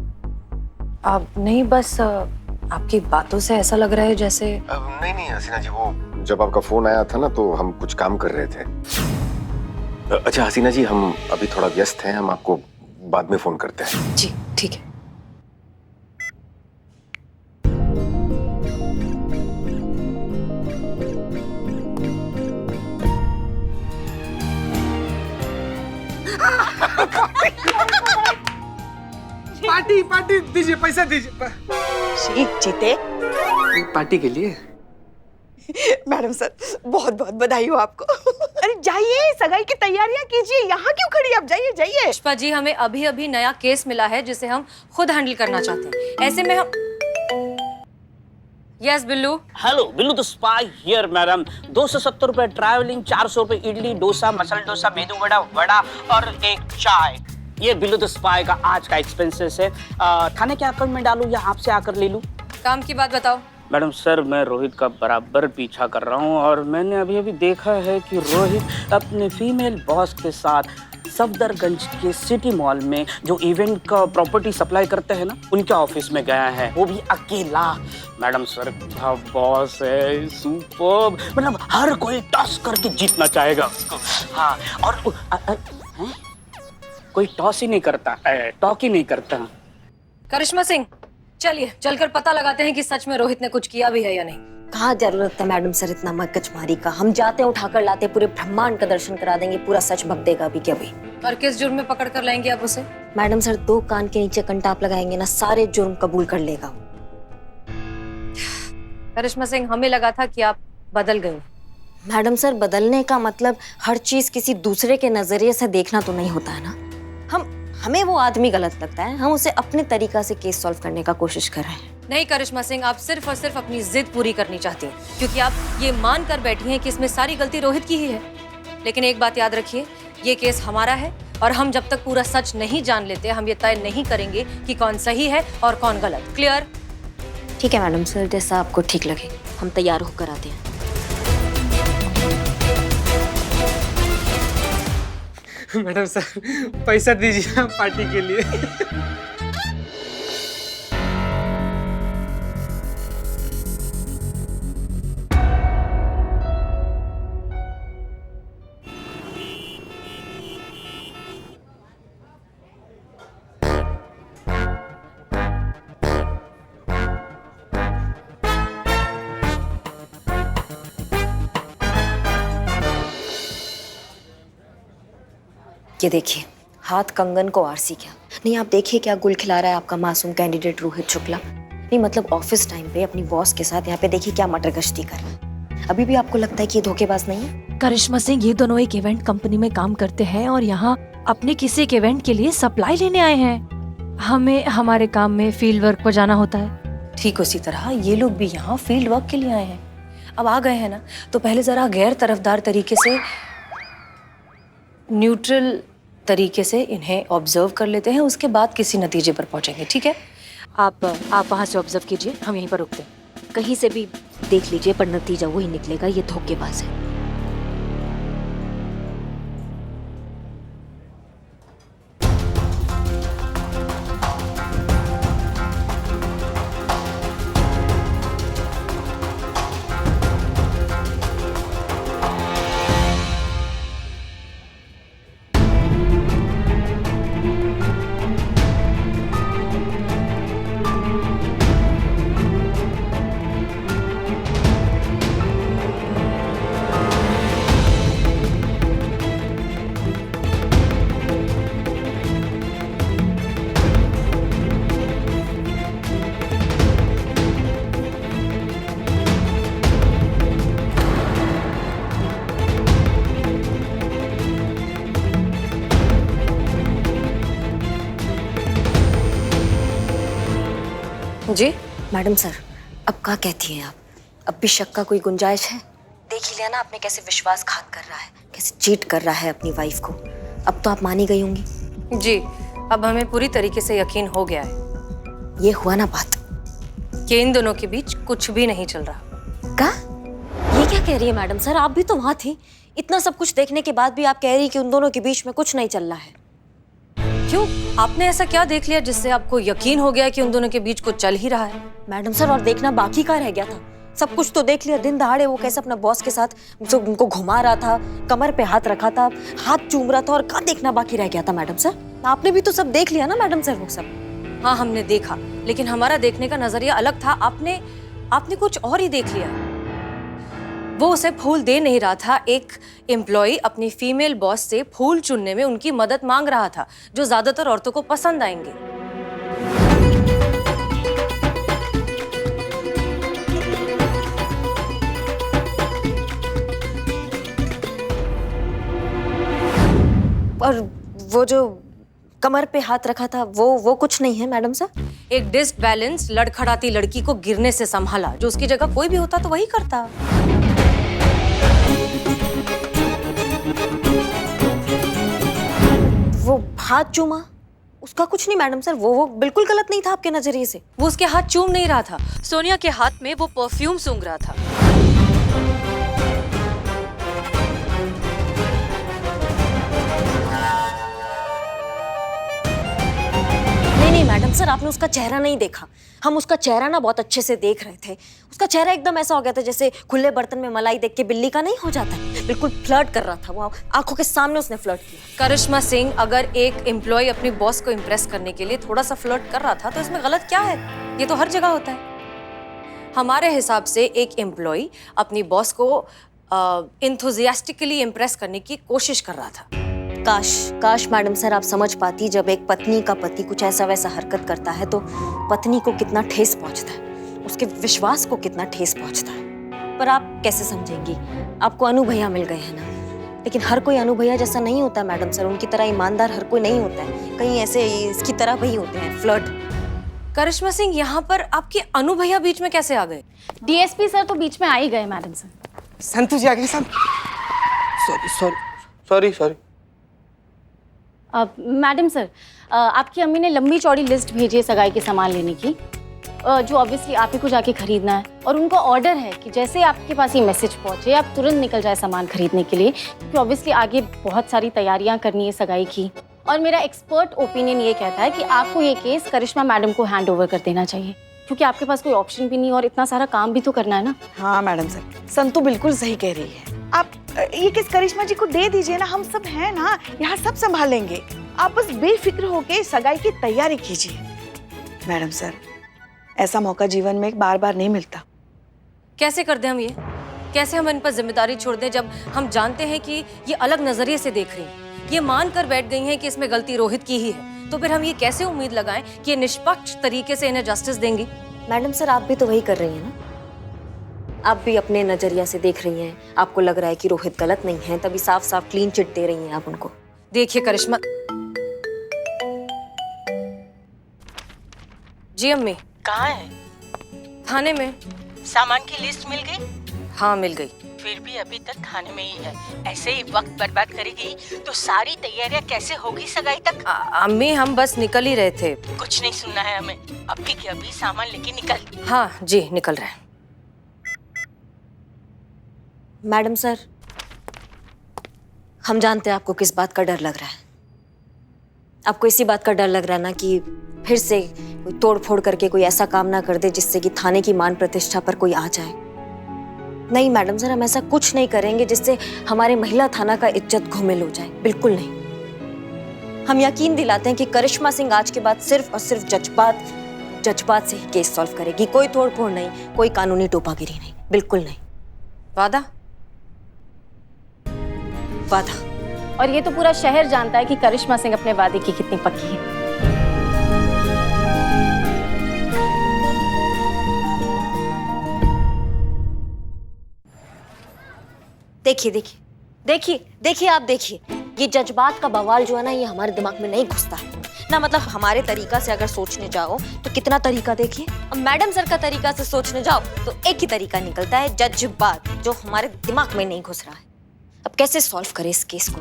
आप नहीं, बस आपकी बातों से ऐसा लग रहा है जैसे। नहीं नहीं हसीना जी, वो जब आपका फोन आया था ना तो हम कुछ काम कर रहे थे। अच्छा हसीना जी, हम अभी थोड़ा व्यस्त हैं, हम आपको बाद में फोन करते हैं। जी ठीक है। पार्टी पार्टी दीजिए, पैसा दीजिए। जीते पार्टी के लिए। मैडम सर बहुत बहुत बधाई हो आपको। अरे जाइए, सगाई की तैयारियां कीजिए, यहाँ क्यों खड़ी आप? जाइए जाइए। पुष्पा जी, हमें अभी अभी नया केस मिला है जिसे हम खुद हैंडल करना चाहते हैं। ऐसे में हम। Yes Billu. Hello Billu the spy here madam. 270 रुपए ट्रैवलिंग, 400 रुपए इडली डोसा, मसाला डोसा, मेदू वड़ा वड़ा और एक चाय। ये बिल्लू द स्पाई का आज का एक्सपेंसेस है। थाने के अकाउंट में डालूं या आपसे आकर ले लूं? काम की बात बताओ। मैडम सर, मैं रोहित का बराबर पीछा कर रहा हूँ और मैंने अभी अभी देखा है कि रोहित अपने फीमेल बॉस के साथ सफदरगंज के सिटी मॉल में जो इवेंट का प्रॉपर्टी सप्लाई करते हैं ना, उनके ऑफिस में गया है, वो भी अकेला। मैडम सर क्या बॉस है, सुपर्ब। मतलब हर कोई टॉस करके जीतना चाहेगा उसको। हाँ, और कोई टॉस ही नहीं करता, टॉक ही नहीं करता। करिश्मा सिंह, चलिए चलकर पता लगाते हैं कि सच में रोहित ने कुछ किया भी है या नहीं। कहाँ जरूरत है मैडम सर इतना मगजमारी का? हम जाते हैं, उठाकर लाते, पूरे ब्रह्मांड का दर्शन करा देंगे, पूरा सच बक देगा अभी के अभी। और किस जुर्म में पकड़ कर लाएंगे आप उसे? मैडम सर 2 कान के नीचे कंटाप लगाएंगे ना, सारे जुर्म कबूल कर लेगा। करिश्मा सिंह, हमें लगा था कि आप बदल गए। मैडम सर बदलने का मतलब हर चीज किसी दूसरे के नजरिए से देखना तो नहीं होता है ना। हमें वो आदमी गलत लगता है, हम उसे अपने तरीका से केस सॉल्व करने का कोशिश कर रहे हैं। नहीं करिश्मा सिंह, आप सिर्फ और सिर्फ अपनी जिद पूरी करनी चाहती हैं, क्योंकि आप ये मान कर बैठी हैं कि इसमें सारी गलती रोहित की ही है। लेकिन एक बात याद रखिए, ये केस हमारा है और हम जब तक पूरा सच नहीं जान लेते, हम ये तय नहीं करेंगे कि कौन सही है और कौन गलत। क्लियर? ठीक है मैडम सर, जैसा आपको ठीक लगे। हम तैयार होकर आते हैं। मैडम सर पैसा दीजिए पार्टी के लिए। ये देखिए, हाथ कंगन को आरसी क्या नहीं। आप देखिए क्या गुल खिला रहा है आपका मासूम कैंडिडेट रोहित शुक्ला। नहीं मतलब ऑफिस टाइम पे अपनी बॉस के साथ यहाँ पे देखिए क्या मटर गश्ती कर रहा है। अभी भी आपको लगता है कि ये धोखेबाज नहीं है? करिश्मा सिंह, ये दोनों एक इवेंट कंपनी में काम करते हैं और यहाँ अपने किसी एक इवेंट के लिए सप्लाई लेने आए हैं। हमें हमारे काम में फील्ड वर्क पर जाना होता है। ठीक उसी तरह ये लोग भी यहाँ फील्ड वर्क के लिए आए हैं। अब आ गए हैं ना, तो पहले जरा गैर तरफदार तरीके से, न्यूट्रल तरीके से इन्हें ऑब्जर्व कर लेते हैं, उसके बाद किसी नतीजे पर पहुंचेंगे। ठीक है? आप वहाँ से ऑब्जर्व कीजिए, हम यहीं पर रुकते हैं। कहीं से भी देख लीजिए, पर नतीजा वही निकलेगा, ये धोखेबाज है। जी मैडम सर, अब क्या कहती हैं आप? अब भी शक का कोई गुंजाइश है? देख ही लिया ना आपने कैसे विश्वासघात कर रहा है, कैसे चीट कर रहा है अपनी वाइफ को। अब तो आप मानी गई होंगी। जी, अब हमें पूरी तरीके से यकीन हो गया है ये हुआ ना बात कि इन दोनों के बीच कुछ भी नहीं चल रहा। का? ये क्या कह रही है मैडम सर? आप भी तो वहां थी। इतना सब कुछ देखने के बाद भी आप कह रही कि उन दोनों के बीच में कुछ नहीं चल रहा है। क्यों? आपने ऐसा क्या देख लिया जिससे आपको यकीन हो गया कि उन दोनों के बीच कुछ चल ही रहा है? मैडम सर, और देखना बाकी का रह गया था? सब कुछ तो देख लिया। दिन दहाड़े वो कैसे अपना बॉस के साथ उनको घुमा रहा था, कमर पे हाथ रखा था, हाथ चूम रहा था, और क्या देखना बाकी रह गया था मैडम सर? आपने भी तो सब देख लिया ना मैडम सर वो सब। हाँ, हमने देखा, लेकिन हमारा देखने का नजरिया अलग था। आपने कुछ और ही देख लिया। वो उसे फूल दे नहीं रहा था। एक एम्प्लॉय अपनी फीमेल बॉस से फूल चुनने में उनकी मदद मांग रहा था, जो ज्यादातर औरतों को पसंद आएंगे। और वो जो कमर पे हाथ रखा था वो कुछ नहीं है मैडम सर? एक डिसबैलेंस लड़खड़ाती लड़की को गिरने से संभाला, जो उसकी जगह कोई भी होता तो वही करता। वो हाथ चूमा, उसका कुछ नहीं मैडम सर। वो बिल्कुल गलत नहीं था आपके नजरिए से। वो उसके हाथ चूम नहीं रहा था, सोनिया के हाथ में वो परफ्यूम सूंघ रहा था। नहीं मैडम सर, आपने उसका चेहरा नहीं देखा। हम उसका चेहरा ना बहुत अच्छे से देख रहे थे। उसका चेहरा एकदम ऐसा हो गया था जैसे खुले बर्तन में मलाई देख के बिल्ली का नहीं हो जाता है। बिल्कुल फ्लर्ट कर रहा था वो, आंखों के सामने उसने फ्लर्ट किया। करिश्मा सिंह अगर एक एम्प्लॉय अपनी बॉस को इम्प्रेस करने के लिए थोड़ा सा फ्लर्ट कर रहा था तो इसमें गलत क्या है? ये तो हर जगह होता है। हमारे हिसाब से एक एम्प्लॉय अपनी बॉस को इंथुजियास्टिकली इम्प्रेस करने की कोशिश कर रहा था। काश मैडम सर आप समझ पाती, जब एक पत्नी का पति कुछ ऐसा वैसा हरकत करता है तो पत्नी को कितना ठेस पहुंचता है, उसके विश्वास को कितना ठेस पहुंचता है। पर आप कैसे समझेंगी? आपको अनु भैया मिल गए हैं ना, लेकिन हर कोई अनु भैया जैसा नहीं होता मैडम सर। उनकी तरह ईमानदार हर कोई नहीं होता है, कहीं ऐसे इसकी तरह भी होते हैं फ्लर्ट। करिश्मा सिंह, यहाँ पर आपके अनु भैया बीच में कैसे आ गए? डीएसपी सर तो बीच में आ ही गए मैडम सर। संतु जी आ गए सब। सॉरी। मैडम सर, आपकी अम्मी ने लंबी चौड़ी लिस्ट भेजी है सगाई के सामान लेने की, जो ऑब्वियसली आप ही को जाके खरीदना है। और उनका ऑर्डर है कि जैसे आपके पास ये मैसेज पहुंचे आप तुरंत निकल जाए सामान खरीदने के लिए, क्योंकि ऑब्वियसली आगे बहुत सारी तैयारियां करनी है सगाई की। और मेरा एक्सपर्ट ओपिनियन ये कहता है कि आपको ये केस करिश्मा मैडम को हैंड ओवर कर देना चाहिए, क्योंकि आपके पास कोई ऑप्शन भी नहीं और इतना सारा काम भी तो करना है ना। हाँ मैडम सर, संतु बिल्कुल सही कह रही है। आप ये केस करिश्मा जी को दे दीजिए ना, हम सब हैं ना, यहाँ सब संभालेंगे। आप बस बेफिक्र होके सगाई की तैयारी कीजिए। मैडम सर, ऐसा मौका जीवन में बार बार नहीं मिलता। कैसे कर दें हम ये? कैसे हम इन पर जिम्मेदारी छोड़ दें जब हम जानते हैं कि ये अलग नजरिए से देख रही हैं, ये मान कर बैठ गई हैं कि इसमें गलती रोहित की ही है। तो फिर हम ये कैसे उम्मीद लगाएं कि ये निष्पक्ष तरीके से इन्हें जस्टिस देंगी? मैडम सर, आप भी तो वही कर रही हैं ना। आप भी अपने नजरिया से देख रही हैं। आपको लग रहा है कि रोहित गलत नहीं है, तभी साफ साफ क्लीन चिट दे रही हैं आप उनको। देखिए करिश्मा जी। अम्मी कहाँ है? थाने में। सामान की लिस्ट मिल गई? हाँ मिल गई। फिर भी अभी तक थाने में ही है। ऐसे ही वक्त बर्बाद करेगी तो सारी तैयारियां कैसे होगी सगाई तक? अम्मी हम बस निकल ही रहे थे। कुछ नहीं सुनना है हमें, अभी के अभी सामान लेके निकल। हाँ जी, निकल रहे हैं। मैडम सर, हम जानते हैं आपको किस बात का डर लग रहा है। आपको इसी बात का डर लग रहा है ना कि फिर से कोई तोड़ फोड़ करके कोई ऐसा काम ना कर दे जिससे कि थाने की मान प्रतिष्ठा पर कोई आ जाए। नहीं मैडम सर, हम ऐसा कुछ नहीं करेंगे जिससे हमारे महिला थाना का इज्जत घुमिल हो जाए, बिल्कुल नहीं। हम यकीन दिलाते हैं कि करिश्मा सिंह आज के बाद सिर्फ और सिर्फ जज्बात से ही केस सॉल्व करेगी। कोई तोड़ फोड़ नहीं, कोई कानूनी टोपागिरी नहीं, बिल्कुल नहीं। वादा? वादा। और ये तो पूरा शहर जानता है कि करिश्मा सिंह अपने वादे की कितनी पक्की है। देखिए आप देखिए, ये जज्बात का बवाल जो है ना, ये हमारे दिमाग में नहीं घुसता है। ना मतलब हमारे तरीका से अगर सोचने जाओ तो कितना तरीका देखिए, अब मैडम सर का तरीका से सोचने जाओ तो एक ही तरीका निकलता है, जज्बात, जो हमारे दिमाग में नहीं घुस रहा है। अब कैसे सॉल्व करें इस केस को?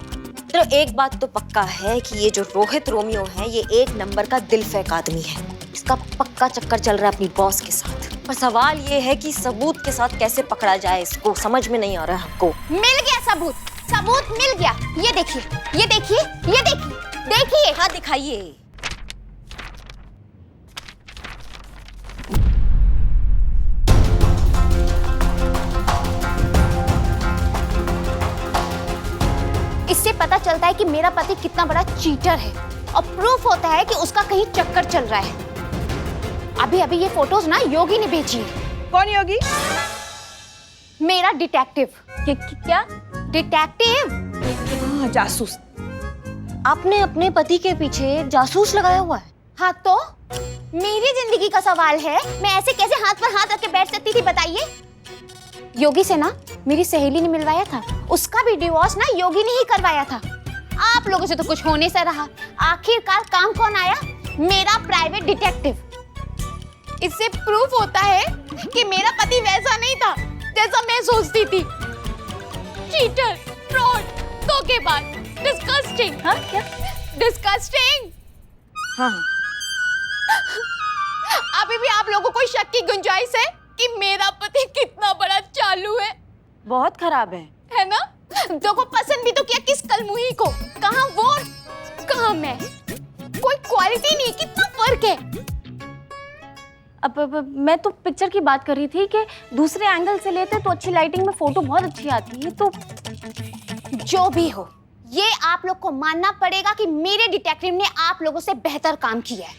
तो एक बात तो पक्का है कि ये जो रोहित रोमियो है ये एक नंबर का दिल फेंक आदमी है। इसका पक्का चक्कर चल रहा है अपनी बॉस के साथ। पर सवाल ये है कि सबूत के साथ कैसे पकड़ा जाए इसको, समझ में नहीं आ रहा है हमको। मिल गया सबूत, सबूत मिल गया। ये देखिए, ये देखिए, ये देखिए, देखिए। हाँ दिखाइए। इससे पता चलता है कि मेरा पति कितना बड़ा चीटर है और प्रूफ होता है कि उसका कहीं चक्कर चल रहा है। अभी अभी ये फोटोज ना योगी ने भेजी है। कौन योगी? मेरा डिटेक्टिव। क्या? डिटेक्टिव? हाँ, जासूस। आपने अपने पति के पीछे जासूस लगाया हुआ है? हाँ तो मेरी जिंदगी का सवाल है, मैं ऐसे कैसे हाथ पर हाथ रख के बैठ सकती थी बताइए? योगी से ना मेरी सहेली ने मिलवाया था, उसका भी डिवोर्स ना योगी ने ही करवाया था। आप लोगों से तो कुछ होने से रहा, आखिरकार काम कौन आया? मेरा प्राइवेट डिटेक्टिव। इससे प्रूफ होता है कि मेरा पति वैसा नहीं था जैसा मैं सोचती थी। चीटर, फ्रॉड, धोखेबाज, डिस्गस्टिंग। हाँ क्या? डिस्गस्टिंग। हाँ। अभी भी आप लोगों को शक की गुंजाइश है कि मेरा पति कितना बड़ा चालू है? बहुत खराब है ना? देखो, पसंद भी तो किया किस कलमुही को। कहाँ वो, कहाँ मैं। कोई क्वालिटी नहीं, कितना फर्क है। अब मैं तो पिक्चर की बात कर रही थी कि दूसरे एंगल से लेते तो अच्छी लाइटिंग में फोटो बहुत अच्छी आती है। तो जो भी हो, ये आप लोग को मानना पड़ेगा कि मेरे डिटेक्टिव ने आप लोगों से बेहतर काम किया है।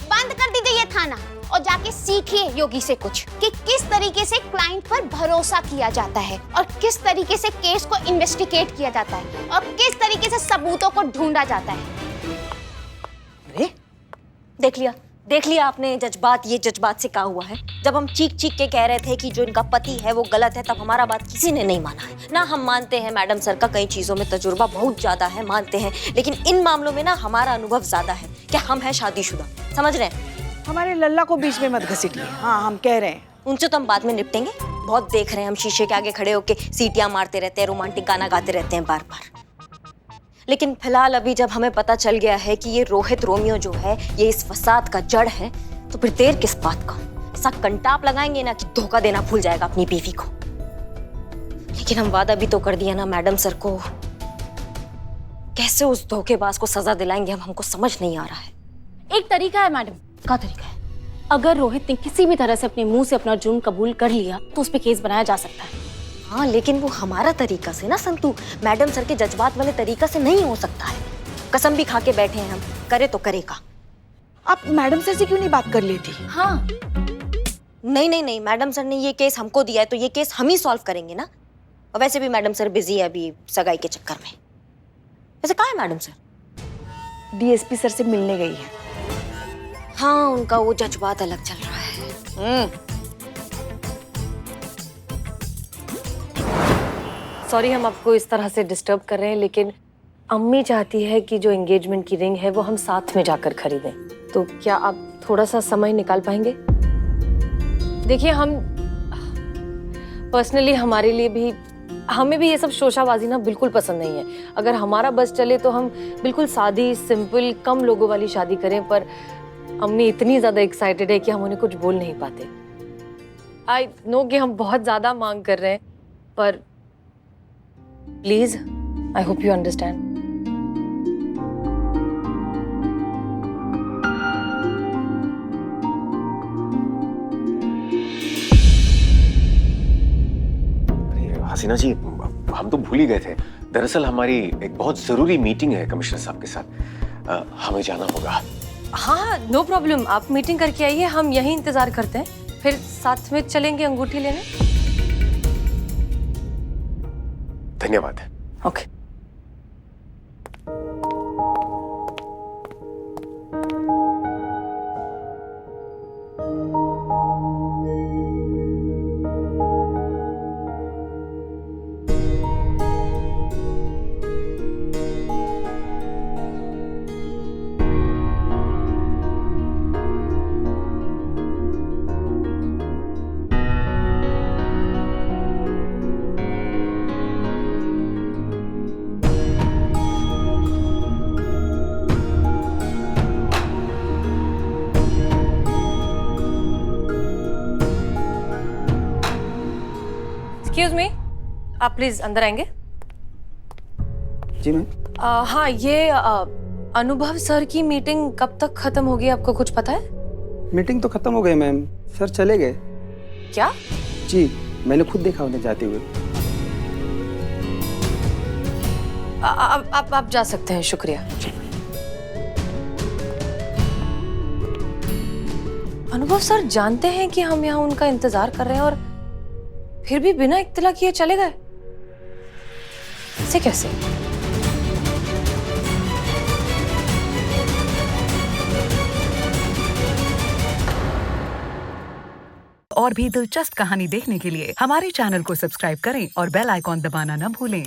बंद कर दीजिए ये थाना और जाके सीखिए योगी से कुछ कि किस तरीके से क्लाइंट पर भरोसा किया जाता है और किस तरीके से केस को इन्वेस्टिगेट किया जाता है और किस तरीके से सबूतों को ढूंढा जाता है। अरे देख लिया आपने जज्बात, ये जज्बात से क्या हुआ है? जब हम चीख चीख के कह रहे थे कि जो इनका पति है वो गलत है, तब हमारा बात किसी ने नहीं माना है ना। हम मानते हैं मैडम सर का कई चीजों में तजुर्बा बहुत ज्यादा है, मानते हैं, लेकिन इन मामलों में ना हमारा अनुभव ज्यादा है। क्या हम हैं शादीशुदा, समझ रहे हैं? हमारे लल्ला को बीच में मत घसीटिए। हाँ, हम कह रहे हैं उनसे तो हम बाद में निपटेंगे। बहुत देख रहे हैं हम, शीशे के आगे खड़े होके सीटियां मारते रहते हैं, रोमांटिक गाना गाते रहते हैं बार बार। लेकिन फिलहाल अभी जब हमें पता चल गया है कि ये रोहित रोमियो जो है ये इस फसाद का जड़ है, तो फिर देर किस बात का? ऐसा कंटाप लगाएंगे ना कि धोखा देना भूल जाएगा अपनी बीवी को। लेकिन हम वादा भी तो कर दिया ना मैडम सर को, कैसे उस धोखेबाज को सजा दिलाएंगे हम, हमको समझ नहीं आ रहा है। एक तरीका है मैडम। क्या तरीका है? अगर रोहित ने किसी भी तरह से अपने मुंह से अपना जुर्म कबूल कर लिया तो उस पे केस बनाया जा सकता है। हाँ, लेकिन वो हमारा तरीका से ना संतू, मैडम सर के जज्बात वाले तरीका से नहीं हो सकता है। कसम भी खा के बैठे हैं हम, करे तो करेगा। आप मैडम सर से क्यों नहीं बात कर लेती? हाँ नहीं, मैडम सर ने ये केस हमको दिया है तो ये केस हम ही सॉल्व करेंगे ना। और वैसे भी मैडम सर बिजी है अभी सगाई के चक्कर में। वैसे कहाँ है मैडम सर? डीएसपी सर से मिलने गई है। हाँ, उनका वो जज्बात अलग चल रहा है। सॉरी हम आपको इस तरह से डिस्टर्ब कर रहे हैं, लेकिन अम्मी चाहती है कि जो एंगेजमेंट की रिंग है वो हम साथ में जाकर खरीदें। तो क्या आप थोड़ा सा समय निकाल पाएंगे? देखिए, हम पर्सनली हमारे लिए भी, हमें भी ये सब शोशाबाजी ना बिल्कुल पसंद नहीं है। अगर हमारा बस चले तो हम बिल्कुल सादी, सिंपल, कम लोगों वाली शादी करें, पर अम्मी इतनी ज़्यादा एक्साइटेड है कि हम उन्हें कुछ बोल नहीं पाते। आई नो कि हम बहुत ज़्यादा मांग कर रहे हैं, पर please, I hope you understand. Haseena ji, हम तो भूल ही गए थे। दरअसल हमारी एक बहुत जरूरी मीटिंग है कमिश्नर साहब के साथ, हमें जाना होगा। हाँ, नो प्रॉब्लम, आप मीटिंग करके आइए, हम यहीं इंतजार करते हैं, फिर साथ में चलेंगे अंगूठी लेने। धन्यवाद। ओके। एक्सक्यूज मी, आप प्लीज अंदर आएंगे? जी मैम। हाँ, ये अनुभव सर की मीटिंग कब तक खत्म होगी, आपको कुछ पता है? मीटिंग तो खत्म हो गई मैम, सर चले गए। क्या? जी, मैंने खुद देखा उन्हें जाते हुए। आप जा सकते हैं, शुक्रिया। अनुभव सर जानते हैं कि हम यहाँ उनका इंतजार कर रहे हैं और फिर भी बिना इत्तला किए चले गए? ऐसे कैसे? और भी दिलचस्प कहानी देखने के लिए हमारे चैनल को सब्सक्राइब करें और बेल आइकॉन दबाना न भूलें।